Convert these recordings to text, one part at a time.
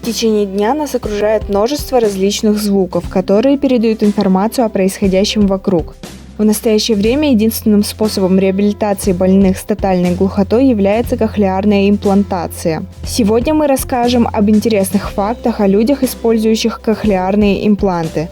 течение дня нас окружает множество различных звуков, которые передают информацию о происходящем вокруг. В настоящее время единственным способом реабилитации больных с тотальной глухотой является кохлеарная имплантация. Сегодня мы расскажем об интересных фактах о людях, использующих кохлеарные импланты.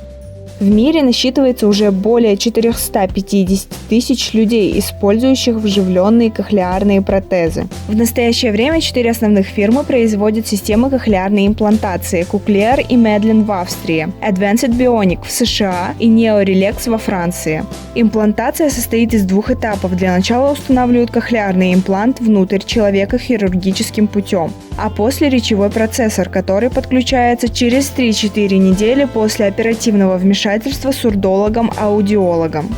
В мире насчитывается уже более 450 тысяч людей, использующих вживленные кохлеарные протезы. В настоящее время 4 основных фирмы производят системы кохлеарной имплантации: Cochlear и Medline в Австрии, Advanced Bionic в США и NeoRelax во Франции. Имплантация состоит из 2 этапов. Для начала устанавливают кохлеарный имплант внутрь человека хирургическим путем, а после речевой процессор, который подключается через 3-4 недели после оперативного вмешательства сурдологом-аудиологом.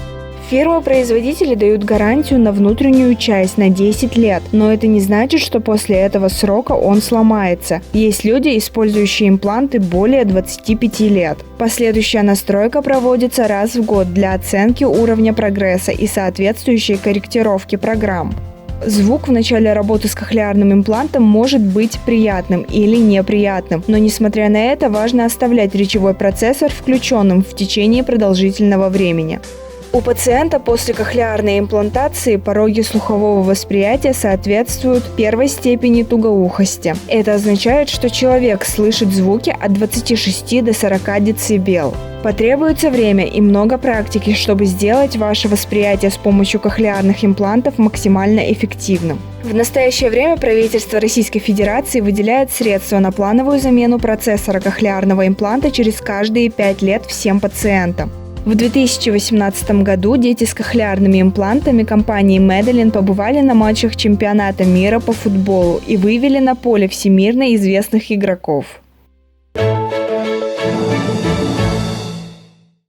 Фирмы-производители дают гарантию на внутреннюю часть на 10 лет, но это не значит, что после этого срока он сломается. Есть люди, использующие импланты более 25 лет. Последующая настройка проводится раз в год для оценки уровня прогресса и соответствующей корректировки программ. Звук в начале работы с кохлеарным имплантом может быть приятным или неприятным, но несмотря на это, важно оставлять речевой процессор включенным в течение продолжительного времени. У пациента после кохлеарной имплантации пороги слухового восприятия соответствуют 1 степени тугоухости. Это означает, что человек слышит звуки от 26 до 40 дБ. Потребуется время и много практики, чтобы сделать ваше восприятие с помощью кохлеарных имплантов максимально эффективным. В настоящее время правительство Российской Федерации выделяет средства на плановую замену процессора кохлеарного импланта через каждые 5 лет всем пациентам. В 2018 году дети с кохлеарными имплантами компании Medline побывали на матчах чемпионата мира по футболу и вывели на поле всемирно известных игроков.